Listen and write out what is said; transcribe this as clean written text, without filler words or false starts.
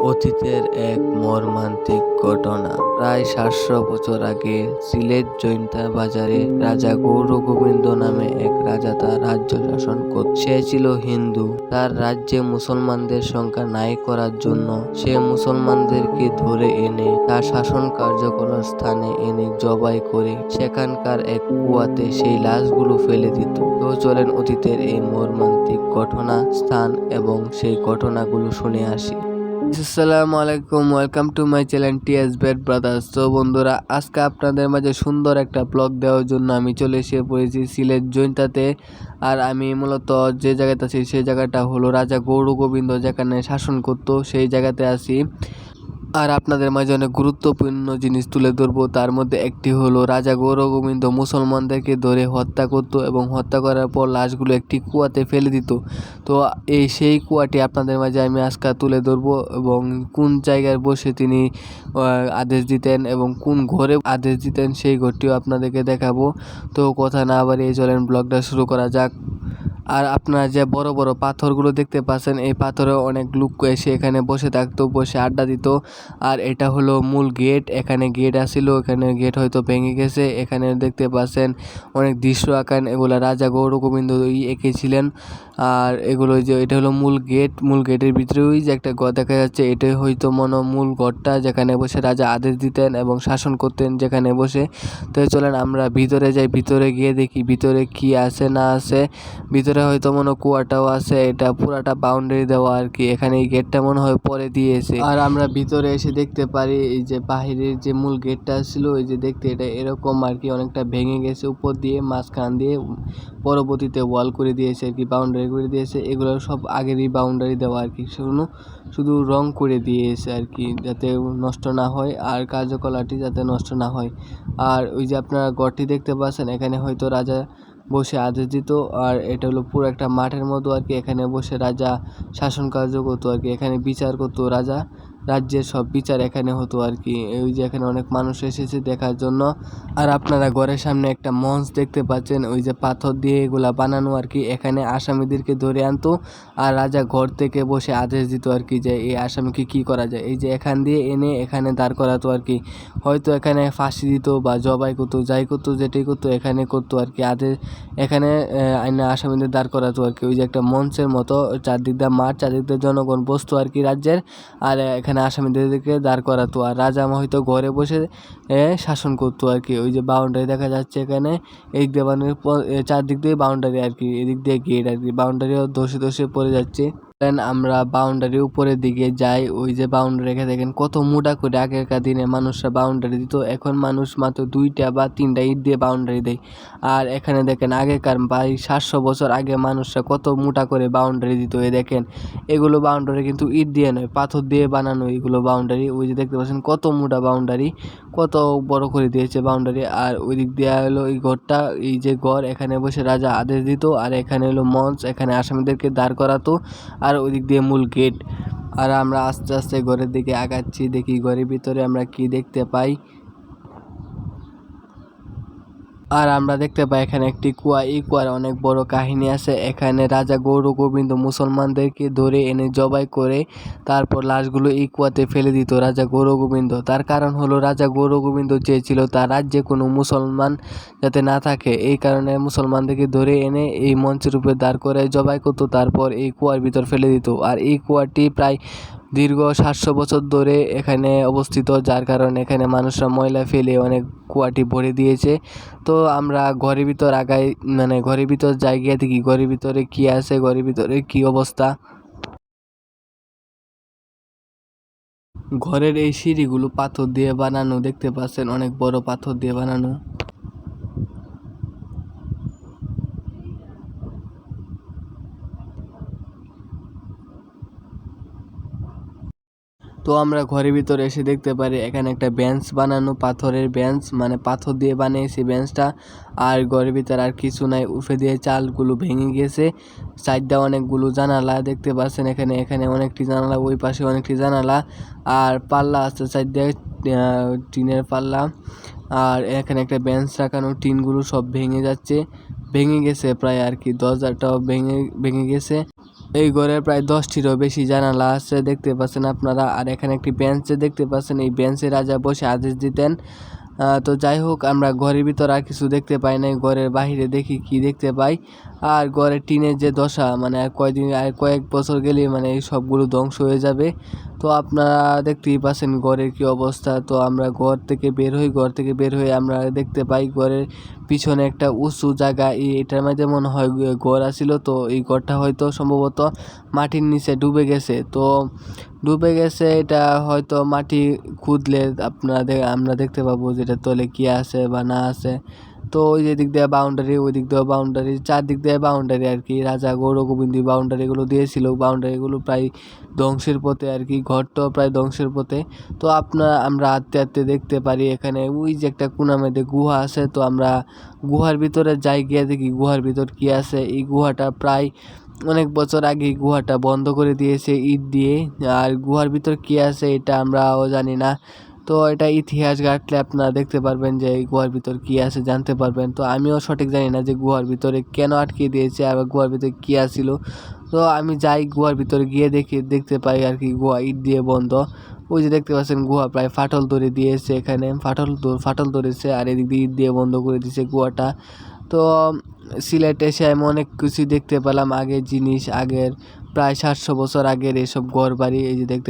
অতীতের এক মর্মান্তিক ঘটনা। প্রায় ৭০০ বছর আগে সিলেট জৈন্তা বাজারে রাজা গৌরগোবিন্দ নামে এক রাজা তার রাজ্য শাসন করত। সে ছিল হিন্দু। তার রাজ্যে মুসলমানদের সংখ্যা নাই করার জন্য সে মুসলমানদেরকে ধরে এনে তার শাসন কার্যকলার স্থানে এনে জবাই করে সেখানকার এক কুয়াতে সেই লাশগুলো ফেলে দিত। তো চলেন অতীতের এই মর্মান্তিক ঘটনা, স্থান এবং সেই ঘটনাগুলো শুনে আসি। আসসালামু আলাইকুম, welcome to my channel TS bed brothers. তো বন্ধুরা, আজকে আপনাদের মাঝে সুন্দর একটা ব্লগ দেওয়ার জন্য আমি চলে এসে পড়েছি সিলেট জৈন্তাতে। আর আমি মূলত যে জায়গাতে আছি সেই জায়গাটা হলো রাজা গৌরগোবিন্দ যেখানে শাসন করত, সেই জায়গাতে আছি। আর আপনাদের মাঝে অনেক গুরুত্বপূর্ণ জিনিস তুলে ধরবো। তার মধ্যে একটি হলো রাজা গৌরগোবিন্দ মুসলমানদেরকে ধরে হত্যা করত এবং হত্যা করার পর লাশগুলো একটি কুয়াতে ফেলে দিত। তো সেই কুয়াটি আপনাদের মাঝে আমি আজকে তুলে ধরবো এবং কোন জায়গায় বসে তিনি আদেশ দিতেন এবং কোন ঘরে আদেশ দিতেন সেই ঘরটিও আপনাদেরকে দেখাবো। তো কথা না বাড়িয়ে চলেন ব্লগটা শুরু করা যাক। আর আপনারা যে বড় বড় পাথরগুলো দেখতে পাচ্ছেন, এই পাথরে অনেক লোক এসে এখানে বসে থাকতো, বসে আড্ডা দিত। আর এটা হলো মূল গেট। এখানে গেট আসিল, এখানে গেট হয়তো ভেঙে গেছে। এখানে দেখতে পাচ্ছেন অনেক দৃশ্য আঁকান, এগুলো রাজা গৌরগোবিন্দ এঁকেছিলেন। আর এগুলো যে এটা হলো মূল গেট, মূল গেটের ভিতরে ওই যে একটা ঘর দেখা যাচ্ছে, এটাই হয়তো মূল ঘরটা যেখানে বসে রাজা আদেশ দিতেন এবং শাসন করতেন যেখানে বসে। তো চলেন আমরা ভিতরে যাই, ভিতরে গিয়ে দেখি ভিতরে কি আছে না আছে। ভিতরে হয়তো কুয়াটাও আছে, এটা পুরাটা বাউন্ডারি দেওয়া আর কি। এখানে এই গেটটা মনে হয় পরে দিয়েছে। আর আমরা ভিতরে এসে দেখতে পারি এই যে বাহিরের যে মূল গেটটা ছিল, এই যে দেখতে এটা এরকম আর কি, অনেকটা ভেঙে গেছে উপর দিয়ে, মাঝখান দিয়ে পরবর্তীতে ওয়াল করে দিয়েছে আর কি, বাউন্ডারি করে দিয়েছে। এগুলো সব আগেরই বাউন্ডারি দেওয়া আর কি, শুধু রং করে দিয়েছে আর কি, যাতে নষ্ট না হয় আর কার্যকলাপটি যাতে নষ্ট না হয়। আর ওই যে আপনারা ঘরটি দেখতে পাচ্ছেন, এখানে হয়তো রাজা বসে আদেশ দিত। আর এটা হলো পুরো একটা মাঠের মতো আর কি, এখানে বসে রাজা শাসন কার্য করতো আর কি, এখানে বিচার করতো রাজা, রাজ্যের সব বিচার এখানে হতো আর কি। ওই যে এখানে অনেক মানুষ এসেছে দেখার জন্য। আর আপনারা ঘরের সামনে একটা মঞ্চ দেখতে পাচ্ছেন, ওই যে পাথর দিয়ে এগুলা বানানো আর কি, এখানে আসামিদেরকে ধরে আনতো আর রাজা ঘর থেকে বসে আদেশ দিত আর কি, যে এই আসামিকে কি করা যায়। এই যে এখান দিয়ে এনে এখানে দাঁড় করাতো আর কি, হয়তো এখানে ফাঁসি দিত বা জবাই করতো, যাই করতো যেটাই করতো এখানে করতো আর কি আদেশ। এখানে আইনা আসামিদের দাঁড় করাতো আর কি। ওই যে একটা মঞ্চের মতো, চারদিক দিয়ে মাঠ, চারদিক দিয়ে জনগণ বসতো আর কি রাজ্যের। আর এখানে আসামিদেরকে দাঁড় করাতো আর রাজা হয়তো ঘরে বসে শাসন করতো আর কি। ওই যে বাউন্ডারি দেখা যাচ্ছে এখানে, এই দিয়ে চারদিক দিয়ে বাউন্ডারি আর কি, এদিক দিয়ে গেট আর কি, বাউন্ডারিও ধসে ধসে পড়ে যাচ্ছে। আমরা বাউন্ডারি উপরের দিকে যাই। ওই যে বাউন্ডারি রেখে দেখেন কত মোটা করে আগেকার দিনে মানুষরা বাউন্ডারি দিত, এখন মানুষ মাত্র 2টা বা 3টা ইট দিয়ে বাউন্ডারি দেয়। আর এখানে দেখেন আগেকার প্রায় ৭০০ বছর আগে মানুষরা কত মোটা করে বাউন্ডারি দিত। এই দেখেন এগুলো বাউন্ডারি কিন্তু ইট দিয়ে নয়, পাথর দিয়ে বানানো এগুলো বাউন্ডারি। ওই যে দেখতে পাচ্ছেন কত মোটা বাউন্ডারি, কত বড় করে দিয়েছে বাউন্ডারি। আর ওই দিক দিয়ে হলো এই ঘরটা, এই যে ঘর, এখানে বসে রাজা আদেশ দিত। আর এখানে হলো মঞ্চ, এখানে আসামিদেরকে দাঁড় করাতো। আর ওই দিক দিয়ে মূল গেট। আর আমরা আস্তে আস্তে ঘরের দিকে আগাচ্ছি, দেখি ঘরের ভিতরে আমরা কি দেখতে পাই। আর আমরা দেখতে পাই এখানে একটি কুয়া, এই কুয়ার অনেক বড় কাহিনী আছে। এখানে রাজা গৌরগোবিন্দ মুসলমানদেরকে ধরে এনে জবাই করে তারপর লাশগুলো এই কুয়াতে ফেলে দিত রাজা গৌরগোবিন্দ। তার কারণ হলো রাজা গৌরগোবিন্দ চেয়েছিল তার রাজ্যে কোনো মুসলমান যাতে না থাকে, এই কারণে মুসলমানদেরকে ধরে এনে এই মঞ্চের উপরে দাঁড় করে জবাই করতো, তারপর এই কুয়ার ভিতর ফেলে দিত। আর এই কুয়াটি প্রায় দীর্ঘ ৭০০ বছর ধরে এখানে অবস্থিত, যার কারণে এখানে মানুষরা ময়লা ফেলে অনেক কুয়াটি ভরে দিয়েছে। তো আমরা ঘরের ভিতর আগাই, ঘরের ভিতর যাই, গিয়ে দেখি ঘরের ভিতরে কি আছে, ঘরের ভিতরে কি অবস্থা। ঘরের এই সিঁড়িগুলো পাথর দিয়ে বানানো, দেখতে পাচ্ছেন অনেক বড় পাথর দিয়ে বানানো। তো আমরা ঘরের ভিতরে এসে দেখতে পারি এখানে একটা বেঞ্চ বানানো, পাথরের বেঞ্চ, পাথর দিয়ে বানিয়েছে বেঞ্চটা। আর ঘরের ভিতরে আর কিছু নাই, উফে দিয়ে চালগুলো ভেঙে গেছে। সাইডটা অনেকগুলো জানালা দেখতে পাচ্ছেন, এখানে এখানে অনেকটি জানালা, ওই পাশে অনেকটি জানালা। আর পাল্লা আছে সাইড দিয়ে, টিনের পাল্লা। আর এখানে একটা বেঞ্চ রাখানো, টিনগুলো সব ভেঙে যাচ্ছে, ভেঙে গেছে প্রায় আর কি, দরজাটাও ভেঙে ভেঙে গেছে। এই ঘরে প্রায় 10টিরও বেশি জানালা আছে দেখতে পাচ্ছেন আপনারা। আর এখানে একটি বেঞ্চ দেখতে পাচ্ছেন, এই বেঞ্চে রাজা বসে আদেশ দিতেন। তো যাই হোক, আমরা ঘরের ভিতর আর কিছু দেখতে পাই নাই, ঘরের বাহিরে দেখি কি দেখতে পাই। আর ঘরের টিনের যে দশা, মানে আর কয়েক বছর গেলেই মানে এই সবগুলো ধ্বংস হয়ে যাবে। তো আপনারা দেখতেই পাচ্ছেন ঘরের কি অবস্থা। তো আমরা ঘর থেকে বের হয়ে আমরা দেখতে পাই ঘরের পিছনে একটা উঁচু জায়গা, এটার মধ্যে মনে হয় ঘর আছিল। তো এই ঘরটা হয়তো সম্ভবত মাটির নিচে ডুবে গেছে। তো ডুবে গেছে, এটা হয়তো মাটি খুঁদলে আমরা দেখতে পাবো যেটা তলে কি আছে বা না আছে। তো ওই যে দিক দিয়ে বাউন্ডারি, ওই দিক দিয়ে বাউন্ডারি, চারদিক দিয়ে বাউন্ডারি আর কি। রাজা গৌর গোবিন্দ বাউন্ডারিগুলো দিয়েছিল, বাউন্ডারিগুলো প্রায় ধ্বংসের পথে আর কি, ঘরটাও প্রায় ধ্বংসের পথে। তো আমরা আস্তে দেখতে পারি এখানে ওই যে একটা কোণার মধ্যে গুহা আছে। তো আমরা গুহার ভিতরে যাই, গিয়ে দেখি গুহার ভিতর কি আছে। এই গুহাটা প্রায় অনেক বছর আগে গুহাটা বন্ধ করে দিয়েছে ইট দিয়ে। আর গুহার ভিতর কি আছে এটা আমরাও জানি না। তো এটা ইতিহাস ঘাঁটলে আপনারা দেখতে পারবেন যে এই গুহার ভিতর কি আছে, জানতে পারবেন। তো আমিও সঠিক জানি না যে গুহার ভিতরে কেন আটকে দিয়েছে, আবার গুহার ভিতরে কি আছিল। তো আমি যাই গুহার ভিতরে গিয়ে দেখতে পাই আর কি গুহা ইট দিয়ে বন্ধ। ওই যে দেখতে পাচ্ছেন গুহা প্রায় ফাটল ধরে দিয়েছে, এখানে ফাটল ধরেছে, আর এদিক দিয়ে ইট দিয়ে বন্ধ করে দিয়েছে গুহাটা। তো সিলেটে এসে আমি অনেক কিছু দেখতে পেলাম, আগের জিনিস, আগের প্রায় 700 বছর আগের এসব ঘর বাড়ি। এই যে দেখতে